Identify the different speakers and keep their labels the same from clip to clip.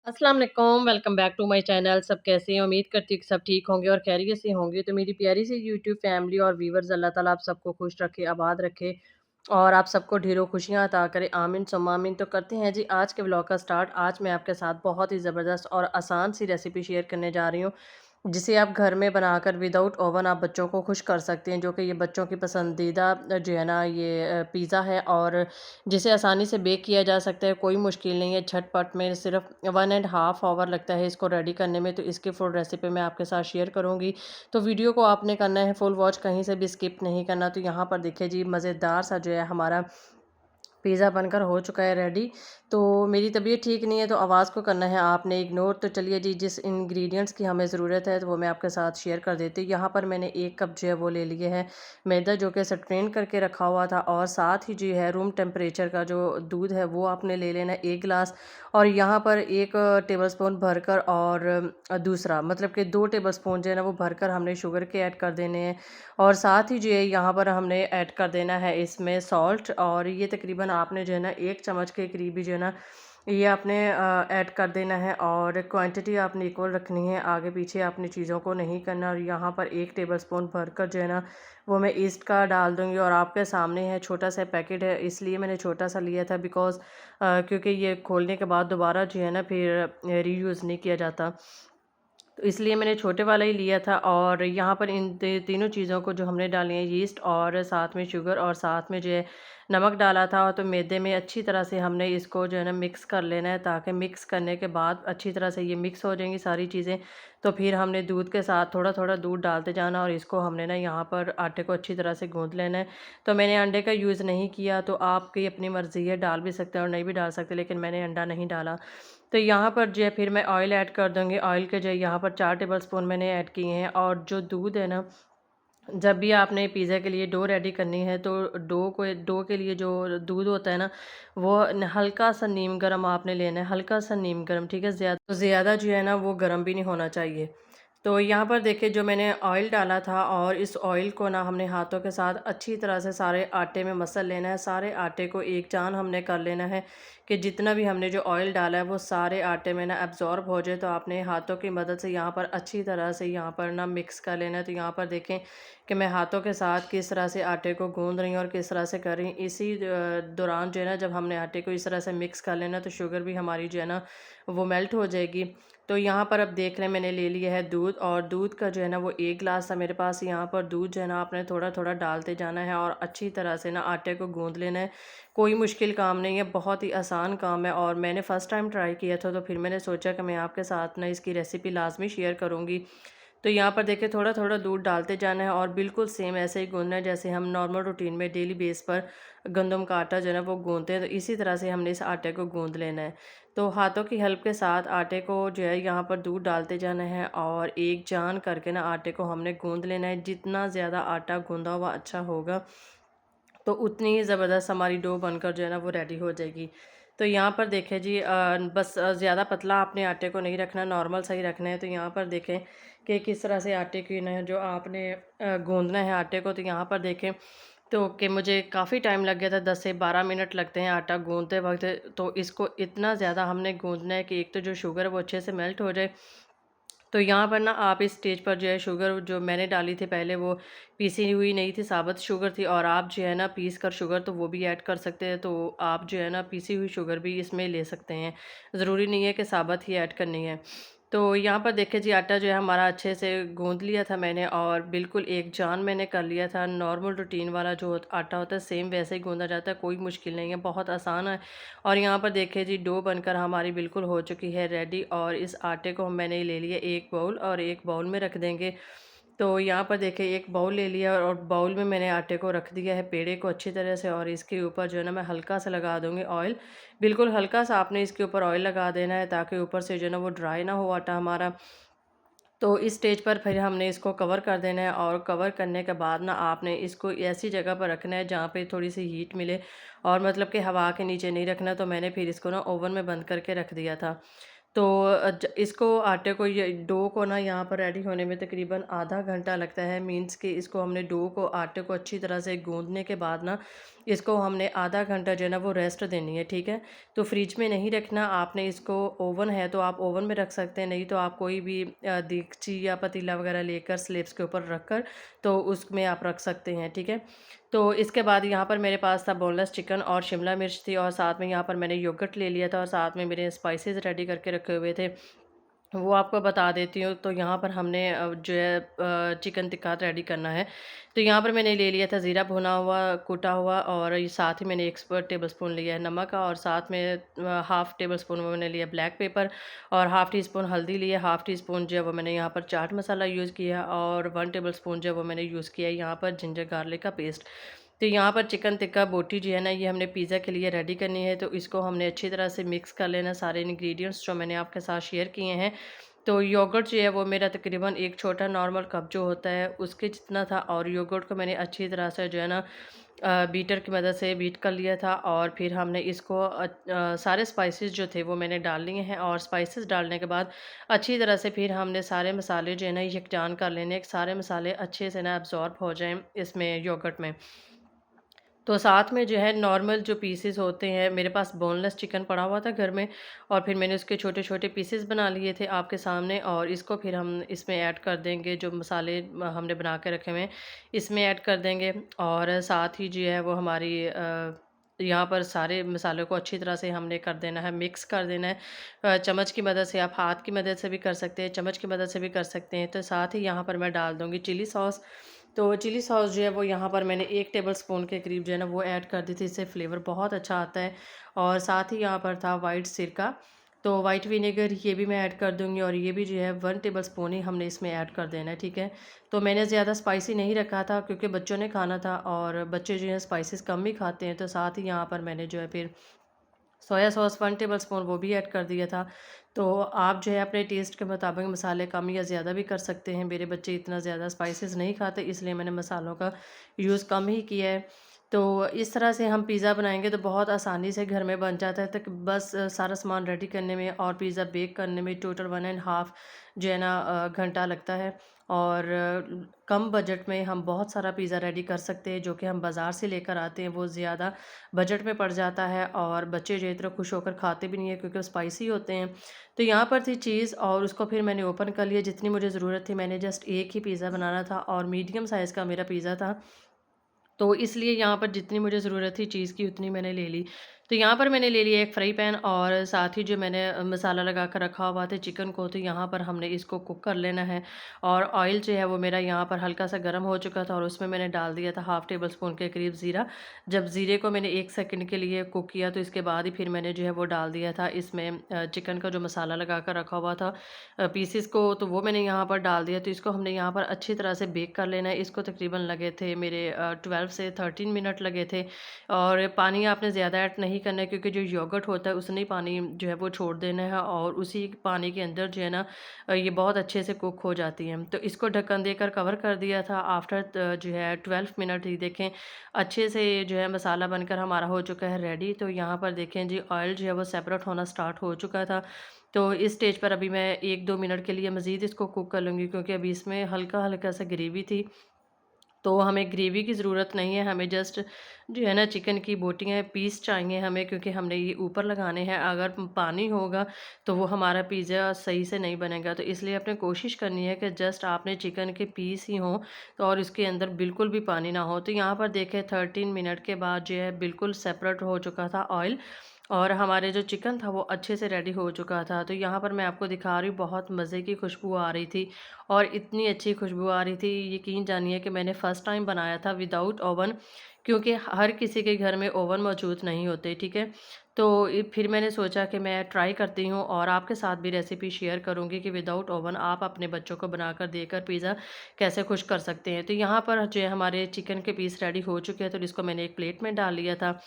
Speaker 1: अस्सलाम वालेकुम, welcome back to my channel. सब कैसे हैं? उम्मीद करती हूँ कि सब ठीक होंगे और खैरियत से होंगे। तो मेरी प्यारी सी यूट्यूब फैमिली और व्यूअर्स, अल्लाह ताला आप सबको खुश रखे, आबाद रखे और आप सबको ढेरों खुशियाँ अता करे। आमीन सुम्मा आमीन। तो करते हैं जी आज के व्लॉग का स्टार्ट। आज मैं आपके साथ बहुत ही ज़बरदस्त और आसान सी रेसिपी शेयर करने जा रही हूँ, जिसे आप घर में बनाकर विदाउट ओवन आप बच्चों को खुश कर सकते हैं, जो कि ये बच्चों की पसंदीदा जो है ना ये पिज़्ज़ा है और जिसे आसानी से बेक किया जा सकता है। कोई मुश्किल नहीं है, झटपट में सिर्फ 1 एंड हाफ़ आवर लगता है इसको रेडी करने में। तो इसकी फुल रेसिपी मैं आपके साथ शेयर करूँगी, तो वीडियो को आपने करना है फुल वॉच, कहीं से भी स्किप नहीं करना। तो यहाँ पर देखिए जी, मज़ेदार सा जो है हमारा पिज़्ज़ा बनकर हो चुका है रेडी। तो मेरी तबीयत ठीक नहीं है, तो आवाज़ को करना है आपने इग्नोर। तो चलिए जी, जिस इंग्रेडिएंट्स की हमें ज़रूरत है तो वो मैं आपके साथ शेयर कर देती हूँ। यहाँ पर मैंने 1 कप जो है वो ले लिए है मैदा, जो कि स्ट्रेन करके रखा हुआ था, और साथ ही जो है रूम टेम्परेचर का जो दूध है वो आपने ले लेना है 1 गिलास। और यहाँ पर 1 टेबलस्पून भरकर और दूसरा मतलब कि 2 टेबलस्पून जो है ना वो भरकर हमने शुगर के ऐड कर देने हैं। और साथ ही जो है यहाँ पर हमने ऐड कर देना है इसमें सॉल्ट, और ये तकरीबन आपने जो है ना 1 चम्मच के करीब ही जो है ना ये आपने ऐड कर देना है। और क्वांटिटी आपने इक्वल रखनी है, आगे पीछे आपने चीज़ों को नहीं करना। और यहाँ पर 1 टेबलस्पून भरकर जो है ना वो मैं ईस्ट का डाल दूँगी। और आपके सामने है छोटा सा पैकेट है, इसलिए मैंने छोटा सा लिया था बिकॉज़ क्योंकि ये खोलने के बाद दोबारा जो है ना फिर रीयूज़ नहीं किया जाता। तो इसलिए मैंने छोटे वाला ही लिया था। और यहाँ पर इन तीनों चीज़ों को जो हमने डाली है, यीस्ट और साथ में शुगर और साथ में जो है नमक डाला था। तो मैदे में अच्छी तरह से हमने इसको जो है ना मिक्स कर लेना है, ताकि मिक्स करने के बाद अच्छी तरह से ये मिक्स हो जाएंगी सारी चीज़ें। तो फिर हमने दूध के साथ थोड़ा थोड़ा दूध डालते जाना, और इसको हमने ना यहाँ पर आटे को अच्छी तरह से गूँथ लेना है। तो मैंने अंडे का यूज़ नहीं किया, तो आपकी अपनी मर्ज़ी है, डाल भी सकते हैं और नहीं भी डाल सकते, लेकिन मैंने अंडा नहीं डाला। तो यहाँ पर जो है फिर मैं ऑयल ऐड कर दूँगी। ऑयल के जो है यहाँ पर 4 टेबलस्पून मैंने ऐड किए हैं। और जो दूध है ना, जब भी आपने पिज़्ज़ा के लिए डो रेडी करनी है, तो डो के लिए जो दूध होता है ना, वो हल्का सा नीम गर्म आपने लेना है, हल्का सा नीम गर्म, ठीक है? ज़्यादा जो है ना वो गर्म भी नहीं होना चाहिए। तो यहाँ पर देखिए, जो मैंने ऑयल डाला था, और इस ऑयल को ना हमने हाथों के साथ अच्छी तरह से सारे आटे में मसल लेना है। सारे आटे को एक जान हमने कर लेना है, कि जितना भी हमने जो ऑयल डाला है वो सारे आटे में ना एब्ज़ॉर्ब हो जाए। तो आपने हाथों की मदद से यहाँ पर अच्छी तरह से यहाँ पर ना मिक्स कर लेना है। तो यहाँ पर देखें कि मैं हाथों के साथ किस तरह से आटे को गूँध रही हूँ और किस तरह से कर रही हूँ। इसी दौरान जो है ना, जब हमने आटे को इस तरह से मिक्स कर लेना, तो शुगर भी हमारी जो है ना वो मेल्ट हो जाएगी। तो यहाँ पर अब देख लें, मैंने ले लिया है दूध, और दूध का जो है ना वो 1 गिलास था मेरे पास। यहाँ पर दूध जो है ना आपने थोड़ा थोड़ा डालते जाना है, और अच्छी तरह से ना आटे को गूँध लेना है। कोई मुश्किल काम नहीं है, बहुत ही आसान काम है, और मैंने फ़र्स्ट टाइम ट्राई किया था, तो फिर मैंने सोचा कि मैं आपके साथ ना इसकी रेसिपी लाजमी शेयर करूँगी। तो यहाँ पर देखिए, थोड़ा थोड़ा दूध डालते जाना है, और बिल्कुल सेम ऐसे ही गूँधना है जैसे हम नॉर्मल रूटीन में डेली बेस पर गंदम का आटा जो है ना वो गूँधते हैं। तो इसी तरह से हमने इस आटे को गूँध लेना है। तो हाथों की हेल्प के साथ आटे को जो है यहाँ पर दूध डालते जाना है, और एक जान करके ना आटे को हमने गूँध लेना है। जितना ज़्यादा आटा गूँधा हुआ अच्छा होगा, तो उतनी ही ज़बरदस्त हमारी डो बनकर जो है ना वो रेडी हो जाएगी। तो यहाँ पर देखें जी, बस ज़्यादा पतला आपने आटे को नहीं रखना, नॉर्मल सा ही रखना है। तो यहाँ पर देखें कि किस तरह से आटे की ना जो आपने गूँधना है आटे को। तो यहाँ पर देखें तो कि मुझे काफ़ी टाइम लग गया था, 10 से 12 मिनट लगते हैं आटा गूँधते वक़्त। तो इसको इतना ज़्यादा हमने गूँधना है कि एक तो जो शुगर है वो अच्छे से मेल्ट हो जाए। तो यहाँ पर ना आप इस स्टेज पर जो है शुगर जो मैंने डाली थी पहले, वो पीसी हुई नहीं थी, साबुत शुगर थी। और आप जो है ना पीस कर शुगर तो वो भी ऐड कर सकते हैं। तो आप जो है ना पीसी हुई शुगर भी इसमें ले सकते हैं, ज़रूरी नहीं है कि साबुत ही ऐड करनी है। तो यहाँ पर देखिए जी, आटा जो है हमारा अच्छे से गूँध लिया था मैंने, और बिल्कुल एक जान मैंने कर लिया था। नॉर्मल रूटीन वाला जो आटा होता है सेम वैसे ही गूँधा जाता है, कोई मुश्किल नहीं है, बहुत आसान है। और यहाँ पर देखिए जी, डो बनकर हमारी बिल्कुल हो चुकी है रेडी। और इस आटे को मैंने ले लिया एक बाउल, और एक बाउल में रख देंगे। तो यहाँ पर देखिए एक बाउल ले लिया, और बाउल में मैंने आटे को रख दिया है, पेड़े को अच्छी तरह से। और इसके ऊपर जो है ना मैं हल्का सा लगा दूँगी ऑयल, बिल्कुल हल्का सा आपने इसके ऊपर ऑयल लगा देना है, ताकि ऊपर से जो है ना वो ड्राई ना हो आटा हमारा। तो इस स्टेज पर फिर हमने इसको कवर कर देना है, और कवर करने के बाद ना आपने इसको ऐसी जगह पर रखना है जहाँ पे थोड़ी सी हीट मिले, और मतलब कि हवा के नीचे नहीं रखना। तो मैंने फिर इसको ना ओवन में बंद करके रख दिया था। तो इसको आटे को, ये डो को ना यहाँ पर रेडी होने में तकरीबन आधा घंटा लगता है। मीन्स कि इसको हमने डो को, आटे को अच्छी तरह से गूँधने के बाद ना इसको हमने आधा घंटा जो है ना वो रेस्ट देनी है, ठीक है। तो फ्रिज में नहीं रखना आपने इसको, ओवन है तो आप ओवन में रख सकते हैं, नहीं तो आप कोई भी देगची या पतीला वगैरह लेकर स्लैब्स के ऊपर रख कर तो उसमें आप रख सकते हैं, ठीक है। तो इसके बाद यहाँ पर मेरे पास था बोनलेस चिकन और शिमला मिर्च थी, और साथ में यहाँ पर मैंने योगर्ट ले लिया था, और साथ में मेरे स्पाइसेस रेडी करके रखे हुए थे, वो आपको बता देती हूँ। तो यहाँ पर हमने जो है चिकन टिक्का रेडी करना है। तो यहाँ पर मैंने ले लिया था ज़ीरा भुना हुआ, कूटा हुआ, और ये साथ ही मैंने 1 टेबल स्पून लिया है नमक का, और साथ में हाफ़ टेबल स्पून वो मैंने लिया ब्लैक पेपर, और हाफ़ टी स्पून हल्दी लिया, हाफ़ टी स्पून जो है वो मैंने यहाँ पर चाट मसाला यूज़ किया, और 1 टेबल स्पून जो है वो मैंने यूज़ किया है यहाँ पर जिंजर गार्लिक का पेस्ट। तो यहाँ पर चिकन टिक्का बोटी जो है ना, ये हमने पिज़्ज़ा के लिए रेडी करनी है, तो इसको हमने अच्छी तरह से मिक्स कर लेना, सारे इंग्रेडिएंट्स जो मैंने आपके साथ शेयर किए हैं। तो योगर्ट जो है वो मेरा तकरीबन एक छोटा नॉर्मल कप जो होता है उसके जितना था, और योगर्ट को मैंने अच्छी तरह से जो है ना बीटर की मदद से बीट कर लिया था, और फिर हमने इसको सारे स्पाइसेस जो थे वो मैंने डाल लिए हैं, और स्पाइसेस डालने के बाद अच्छी तरह से फिर हमने सारे मसाले जो है ना यकजान कर लेने हैं, सारे मसाले अच्छे से ना एब्ज़ॉर्ब हो जाएँ इसमें योगर्ट में। तो साथ में जो है नॉर्मल जो पीसेस होते हैं, मेरे पास बोनलेस चिकन पड़ा हुआ था घर में, और फिर मैंने उसके छोटे-छोटे पीसेस बना लिए थे आपके सामने, और इसको फिर हम इसमें ऐड कर देंगे, जो मसाले हमने बना के रखे हुए हैं, इसमें ऐड कर देंगे। और साथ ही जो है वो हमारी यहाँ पर सारे मसालों को अच्छी तरह से हमने कर देना है, मिक्स कर देना है। चम्मच की मदद से, आप हाथ की मदद से भी कर सकते हैं, चम्मच की मदद से भी कर सकते हैं। तो साथ ही यहाँ पर मैं डाल दूँगी चिली सॉस। तो चिली सॉस जो है वो यहाँ पर मैंने 1 टेबल स्पून के करीब जो है ना वो ऐड कर दी थी, इससे फ्लेवर बहुत अच्छा आता है। और साथ ही यहाँ पर था व्हाइट सिरका, तो व्हाइट विनेगर ये भी मैं ऐड कर दूँगी, और ये भी जो है 1 टेबल स्पून ही हमने इसमें ऐड कर देना है, ठीक है। तो मैंने ज़्यादा स्पाइसी नहीं रखा था क्योंकि बच्चों ने खाना था, और बच्चे जो हैं स्पाइसेस कम ही खाते हैं, तो साथ ही यहाँ पर मैंने जो है फिर सोया सॉस 1 टेबल स्पून वो भी ऐड कर दिया था। तो आप जो है अपने टेस्ट के मुताबिक मसाले कम या ज़्यादा भी कर सकते हैं। मेरे बच्चे इतना ज़्यादा स्पाइसेस नहीं खाते, इसलिए मैंने मसालों का यूज़ कम ही किया है। तो इस तरह से हम पिज़्ज़ा बनाएँगे तो बहुत आसानी से घर में बन जाता है, तक बस सारा सामान रेडी करने में और पिज़्ज़ा बेक करने में टोटल 1 एंड हाफ़ जो है ना घंटा लगता है। और कम बजट में हम बहुत सारा पिज़्ज़ा रेडी कर सकते हैं, जो कि हम बाज़ार से लेकर आते हैं वो ज़्यादा बजट में पड़ जाता है, और बच्चे जो है इतना खुश होकर खाते भी नहीं है क्योंकि वो स्पाइसी होते हैं। तो यहाँ पर थी चीज़, और उसको फिर मैंने ओपन कर लिया जितनी मुझे ज़रूरत थी। मैंने जस्ट एक ही पिज़्ज़ा बनाना था, और मीडियम साइज़ का मेरा पिज़्ज़ा था। तो इसलिए यहाँ पर जितनी मुझे ज़रूरत थी चीज़ की उतनी मैंने ले ली। तो यहाँ पर मैंने ले लिया एक फ्राई पैन, और साथ ही जो मैंने मसाला लगा कर रखा हुआ था चिकन को, तो यहाँ पर हमने इसको कुक कर लेना है। और ऑयल जो है वो मेरा यहाँ पर हल्का-सा गर्म हो चुका था, और उसमें मैंने डाल दिया था हाफ़ टेबल स्पून के करीब ज़ीरा। जब ज़ीरे को मैंने 1 सेकंड के लिए कुक किया, तो इसके बाद ही फिर मैंने जो है वो डाल दिया था इसमें चिकन का जो मसाला लगा कर रखा हुआ था पीसेस को, तो वो मैंने यहाँ पर डाल दिया। तो इसको हमने यहाँ पर अच्छी तरह से बेक कर लेना है। इसको तकरीबन लगे थे मेरे 12 से 13 मिनट लगे थे। और पानी आपने ज़्यादा ऐड नहीं करना है क्योंकि जो योगर्ट होता है उसने ही पानी जो है वो छोड़ देना है, और उसी पानी के अंदर जो है ना ये बहुत अच्छे से कुक हो जाती है। तो इसको ढक्कन देकर कवर कर दिया था। आफ्टर जो है 12 मिनट ही देखें अच्छे से जो है मसाला बनकर हमारा हो चुका है रेडी। तो यहाँ पर देखें जी ऑयल जो है वो सेपरेट होना स्टार्ट हो चुका था। तो इस स्टेज पर अभी मैं 1-2 मिनट के लिए मज़ीद इसको कुक कर लूँगी, क्योंकि अभी इसमें हल्का-हल्का सा ग्रेवी थी। तो हमें ग्रेवी की ज़रूरत नहीं है, हमें जस्ट जो है ना चिकन की बोटियाँ पीस चाहिए हमें, क्योंकि हमने ये ऊपर लगाने हैं। अगर पानी होगा तो वो हमारा पिज़्ज़ा सही से नहीं बनेगा। तो इसलिए आपने कोशिश करनी है कि जस्ट आपने चिकन के पीस ही हों, तो और इसके अंदर बिल्कुल भी पानी ना हो। तो यहाँ पर देखें 13 मिनट के बाद जो है बिल्कुल सेपरेट हो चुका था ऑयल, और हमारे जो चिकन था वो अच्छे से रेडी हो चुका था। तो यहाँ पर मैं आपको दिखा रही हूँ, बहुत मज़े की खुशबू आ रही थी, और इतनी अच्छी खुशबू आ रही थी, यकीन जानिए कि मैंने फ़र्स्ट टाइम बनाया था विदाउट ओवन, क्योंकि हर किसी के घर में ओवन मौजूद नहीं होते, ठीक है। तो फिर मैंने सोचा कि मैं ट्राई करती हूँ और आपके साथ भी रेसिपी शेयर करूँगी कि विदाउट ओवन आप अपने बच्चों को बनाकर देकर पिज़्ज़ा कैसे खुश कर सकते हैं। तो यहाँ पर जो है हमारे चिकन के पीस रेडी हो चुके हैं, तो इसको मैंने एक प्लेट में डाल लिया था।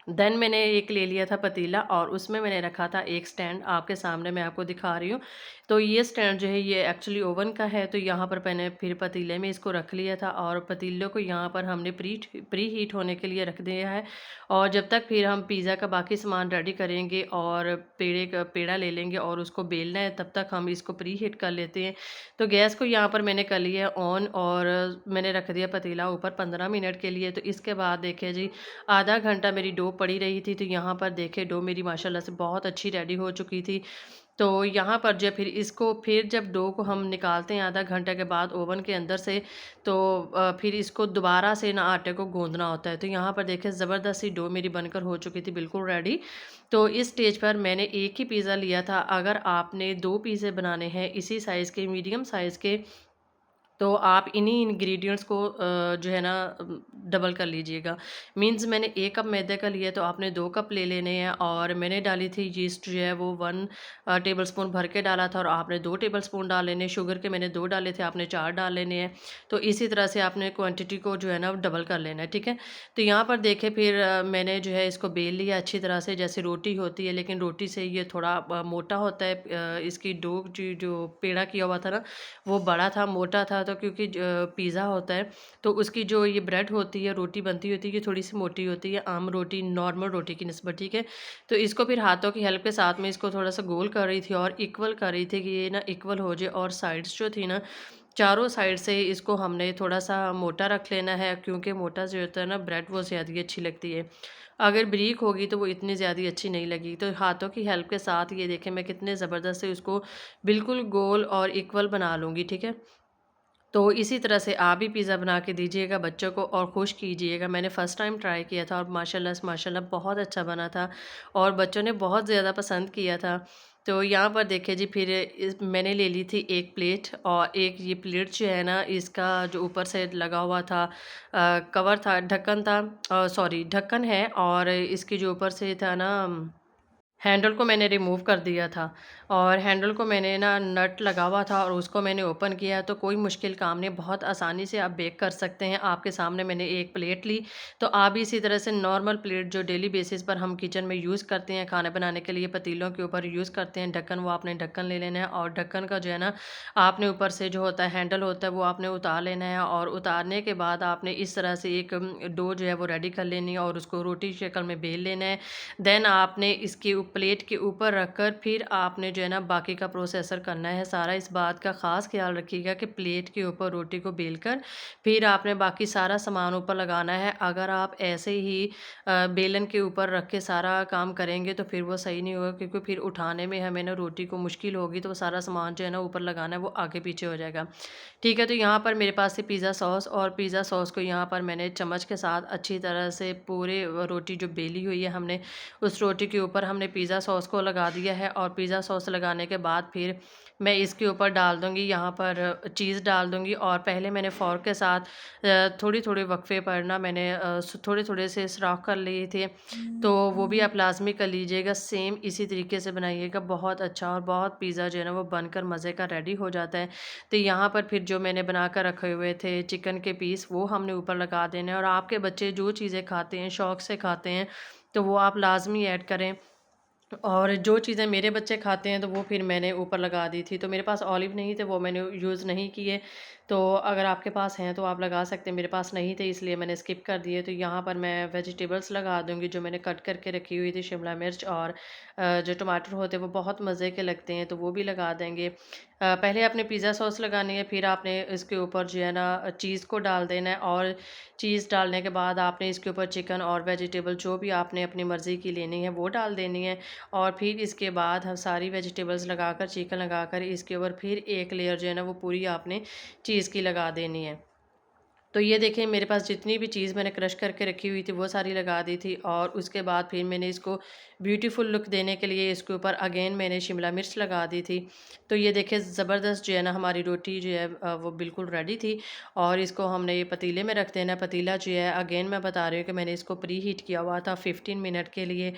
Speaker 1: देन मैंने एक ले लिया था पतीला और उसमें मैंने रखा था एक स्टैंड, आपके सामने मैं आपको दिखा रही हूँ। तो ये स्टैंड जो है ये एक्चुअली ओवन का है, तो यहाँ पर मैंने फिर पतीले में इसको रख लिया था और पतीले को यहाँ पर हमने प्री हीट होने के लिए रख दिया है। और जब तक फिर हम पिज़्ज़ा का बाकी सामान रेडी करेंगे और पेड़ा ले लेंगे और उसको बेलना है, तब तक हम इसको प्री हीट कर लेते हैं। तो गैस को यहाँ पर मैंने कर लिया है ऑन और मैंने रख दिया पतीला ऊपर 15 मिनट के लिए। तो इसके बाद देखिए जी, आधा घंटा मेरी डो पड़ी रही थी, तो यहाँ पर देखिए डो मेरी माशाल्लाह से बहुत अच्छी रेडी हो चुकी थी। तो यहाँ पर जो है फिर इसको फिर जब डो को हम निकालते हैं आधा घंटे के बाद ओवन के अंदर से, तो फिर इसको दोबारा से ना आटे को गूँदना होता है। तो यहाँ पर देखिए ज़बरदस्त सी डो मेरी बनकर हो चुकी थी, बिल्कुल रेडी। तो इस स्टेज पर मैंने एक ही पिज़्ज़ा लिया था, अगर आपने 2 पिज़्ज़े बनाने हैं इसी साइज़ के, मीडियम साइज़ के, तो आप इन्हीं इंग्रेडिएंट्स को जो है ना डबल कर लीजिएगा। मीन्स मैंने 1 कप मैदे का लिया तो आपने 2 कप ले लेने हैं और मैंने डाली थी यीस्ट जो है वो 1 टेबलस्पून भर के डाला था और आपने 2 टेबलस्पून डाल लेने हैं। शुगर के मैंने 2 डाले थे, आपने 4 डाल लेने हैं। तो इसी तरह से आपने क्वांटिटी को जो है ना डबल कर लेना है, ठीक है? तो यहाँ पर देखिए फिर मैंने जो है इसको बेल लिया अच्छी तरह से, जैसे रोटी होती है, लेकिन रोटी से ये थोड़ा मोटा होता है। इसकी डो जो पेड़ा किया हुआ था ना, वो बड़ा था, मोटा था, तो क्योंकि पिज़्ज़ा होता है, तो उसकी जो ये ब्रेड होती है, रोटी बनती होती है, ये थोड़ी-सी मोटी होती है, आम रोटी, नॉर्मल रोटी की निस्बत, ठीक है? तो इसको फिर हाथों की हेल्प के साथ में इसको थोड़ा-सा गोल कर रही थी और इक्वल कर रही थी कि ये ना इक्वल हो जाए और साइड्स जो थी ना, चारों साइड से इसको हमने थोड़ा-सा मोटा रख लेना है, क्योंकि मोटा जो होता है ना ब्रेड, वो ज़्यादा अच्छी लगती है। अगर बारीक होगी तो वो इतनी ज़्यादा अच्छी नहीं लगेगी। तो हाथों की हेल्प के साथ ये देखें मैं कितने ज़बरदस्त से उसको बिल्कुल गोल और इक्वल बना लूँगी, ठीक है? तो इसी तरह से आप भी पिज़्ज़ा बना के दीजिएगा बच्चों को और खुश कीजिएगा। मैंने फ़र्स्ट टाइम ट्राई किया था और माशाल्लाह से माशाल्लाह बहुत अच्छा बना था और बच्चों ने बहुत ज़्यादा पसंद किया था। तो यहाँ पर देखिए जी, फिर इस मैंने ले ली थी एक प्लेट और एक ये प्लेट जो है ना, इसका जो ऊपर से लगा हुआ था कवर था, ढक्कन था, सॉरी ढक्कन है, और इसके जो ऊपर से था ना हैंडल को मैंने रिमूव कर दिया था और हैंडल को मैंने ना नट लगा हुआ था और उसको मैंने ओपन किया। तो कोई मुश्किल काम नहीं, बहुत आसानी से आप बेक कर सकते हैं। आपके सामने मैंने एक प्लेट ली, तो आप भी इसी तरह से नॉर्मल प्लेट जो डेली बेसिस पर हम किचन में यूज़ करते हैं, खाना बनाने के लिए पतीलों के ऊपर यूज़ करते हैं ढक्कन, वो आपने ढक्कन ले लेना है और ढक्कन का जो है ना, आपने ऊपर से जो होता है हैंडल होता है, वो आपने उतार लेना है और उतारने के बाद आपने इस तरह से एक डो जो है वो रेडी कर लेनी है और उसको रोटी शक्ल में बेल लेना है। देन आपने इसके प्लेट के ऊपर रखकर फिर आपने जो है ना बाकी का प्रोसेसर करना है सारा। इस बात का ख़ास ख्याल रखिएगा कि प्लेट के ऊपर रोटी को बेलकर फिर आपने बाकी सारा सामान ऊपर लगाना है। अगर आप ऐसे ही बेलन के ऊपर रख के सारा काम करेंगे तो फिर वो सही नहीं होगा, क्योंकि फिर उठाने में हमें ना रोटी को मुश्किल होगी, तो वो सारा सामान जो है ना ऊपर लगाना है वो आगे पीछे हो जाएगा। ठीक है, तो यहाँ पर मेरे पास से पिज़्ज़ा सॉस और पिज़्ज़ा सॉस को यहाँ पर मैंने चम्मच के साथ अच्छी तरह से पूरे रोटी जो बेली हुई है हमने, उस रोटी के ऊपर हमने पिज़्ज़ा सॉस को लगा दिया है और पिज़्ज़ा सॉस लगाने के बाद फिर मैं इसके ऊपर डाल दूँगी, यहाँ पर चीज़ डाल दूँगी। और पहले मैंने फ़ोर्क के साथ थोड़ी-थोड़ी वक़्फ़े पर ना मैंने थोड़े-थोड़े से सुराख़ कर लिए थे। तो वो भी आप लाज़मी कर लीजिएगा, सेम इसी तरीके से बनाइएगा, बहुत अच्छा और बहुत पिज़्ज़ा जो है ना वो बनकर मज़े का रेडी हो जाता है। तो यहाँ पर फिर जो मैंने बना कर रखे हुए थे चिकन के पीस, वो हमने ऊपर लगा देने हैं और आपके बच्चे जो चीज़ें खाते हैं, शौक़ से खाते हैं, तो वो आप लाज़मी ऐड करें। और जो चीज़ें मेरे बच्चे खाते हैं तो वो फिर मैंने ऊपर लगा दी थी। तो मेरे पास ऑलिव नहीं थे, वो मैंने यूज़ नहीं किए। तो अगर आपके पास हैं तो आप लगा सकते हैं, मेरे पास नहीं थे इसलिए मैंने स्किप कर दिए। तो यहाँ पर मैं वेजिटेबल्स लगा दूँगी जो मैंने कट करके रखी हुई थी, शिमला मिर्च और जो टमाटर होते हैं वो बहुत मज़े के लगते हैं, तो वो भी लगा देंगे। पहले आपने पिज़्ज़ा सॉस लगानी है, फिर आपने इसके ऊपर जो है ना चीज़ को डाल देना है और चीज़ डालने के बाद आपने इसके ऊपर चिकन और वेजिटेबल जो भी आपने अपनी मर्ज़ी की लेनी है वो डाल देनी है। और फिर इसके बाद हम सारी वेजिटेबल्स लगाकर, चिकन लगाकर इसके ऊपर फिर एक लेयर जो है ना वो पूरी आपने चीज़ की लगा देनी है। तो ये देखिए मेरे पास जितनी भी चीज़ मैंने क्रश करके रखी हुई थी वो सारी लगा दी थी और उसके बाद फिर मैंने इसको ब्यूटीफुल लुक देने के लिए इसके ऊपर अगेन मैंने शिमला मिर्च लगा दी थी। तो ये देखिए ज़बरदस्त जो है ना हमारी रोटी जो है वो बिल्कुल रेडी थी और इसको हमने ये पतीले में रख देना है। पतीला जो है अगेन मैं बता रही हूँ कि मैंने इसको प्री हीट किया हुआ था 15 मिनट के लिए।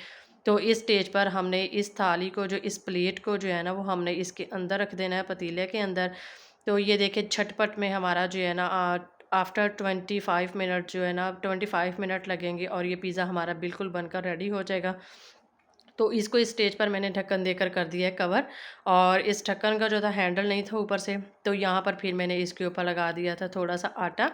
Speaker 1: तो इस स्टेज पर हमने इस थाली को, जो इस प्लेट को जो है ना वो हमने इसके अंदर रख देना है, पतीले के अंदर। तो ये देखिए झटपट में हमारा जो है ना आफ्टर 25 मिनट जो है ना, 25 मिनट लगेंगे और ये पिज़्ज़ा हमारा बिल्कुल बनकर रेडी हो जाएगा। तो इसको इस स्टेज पर मैंने ढक्कन देकर कर दिया है कवर, और इस ढक्कन का जो था हैंडल नहीं था ऊपर से, तो यहाँ पर फिर मैंने इसके ऊपर लगा दिया था थोड़ा-सा आटा।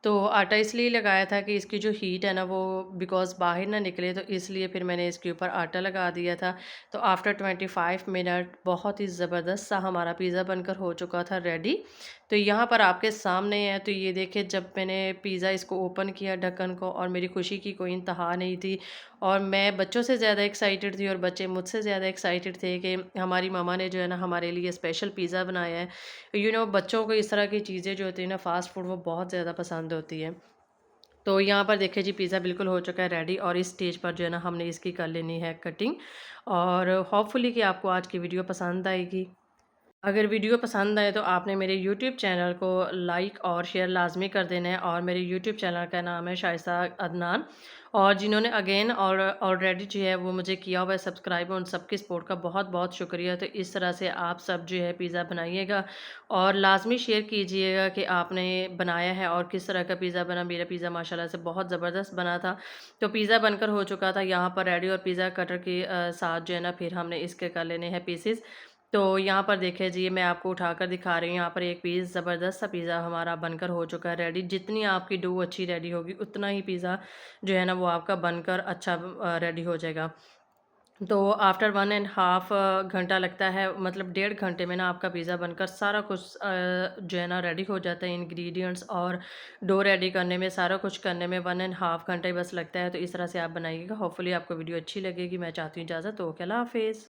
Speaker 1: तो आटा इसलिए लगाया था कि इसकी जो हीट है ना वो बिकॉज़ बाहर ना निकले, तो इसलिए फिर मैंने इसके ऊपर आटा लगा दिया था। तो आफ्टर 25 मिनट बहुत ही ज़बरदस्त सा हमारा पिज़्ज़ा बनकर हो चुका था रेडी। तो यहाँ पर आपके सामने है, तो ये देखिए जब मैंने पिज़्ज़ा इसको ओपन किया ढक्कन को, और मेरी खुशी की कोई इंतहा नहीं थी, और मैं बच्चों से ज़्यादा एक्साइटेड थी और बच्चे मुझसे ज़्यादा एक्साइटेड थे कि हमारी मम्मा ने जो है ना हमारे लिए स्पेशल पिज़्ज़ा बनाया है। बच्चों को इस तरह की चीज़ें जो होती हैं ना, फ़ास्ट फूड, वो बहुत ज़्यादा पसंद होती है। तो यहाँ पर देखिए जी, पिज़्ज़ा बिल्कुल हो चुका है रेडी, और इस स्टेज पर जो है ना हमने इसकी कर लेनी है कटिंग, और होपफुली कि आपको आज की वीडियो पसंद आएगी। अगर वीडियो पसंद आए तो आपने मेरे यूट्यूब चैनल को लाइक और शेयर लाज़मी कर देना है, और मेरे यूट्यूब चैनल का नाम है शाइस्ता अदनान, और जिन्होंने अगेन और ऑलरेडी जो है वो मुझे किया हुआ है सब्सक्राइब, उन सबकी सपोर्ट का बहुत-बहुत शुक्रिया। तो इस तरह से आप सब जो है पिज़्ज़ा बनाइएगा, और लाज़मी शेयर कीजिएगा कि आपने बनाया है और किस तरह का पिज़्ज़ा बना। मेरा पिज़्ज़ा माशाल्लाह से बहुत ज़बरदस्त बना था। तो पिज़्ज़ा बनकर हो चुका था यहाँ पर रेडी, और पिज़्ज़ा कटर के साथ जो है ना फिर हमने इसके कर लेने हैं पीसेस। तो यहाँ पर देखिए जी, मैं आपको उठाकर दिखा रही हूँ, यहाँ पर एक पीस ज़बरदस्त सा पिज़्ज़ा हमारा बनकर हो चुका है रेडी। जितनी आपकी डो अच्छी रेडी होगी, उतना ही पिज़्ज़ा जो है ना वो आपका बनकर अच्छा रेडी हो जाएगा। तो आफ्टर 1 एंड हाफ घंटा लगता है, मतलब 1.5 घंटे में ना आपका पिज़्ज़ा बनकर सारा कुछ जो है ना रेडी हो जाता है। इंग्रीडिएंट्स और डो रेडी करने में, सारा कुछ करने में 1 एंड हाफ घंटा ही बस लगता है। तो इस तरह से आप बनाइएगा। होपफुली आपको वीडियो अच्छी लगेगी। मैं चाहती हूँ इजाज़त हो। ओके, अल्लाह हाफ़िज़।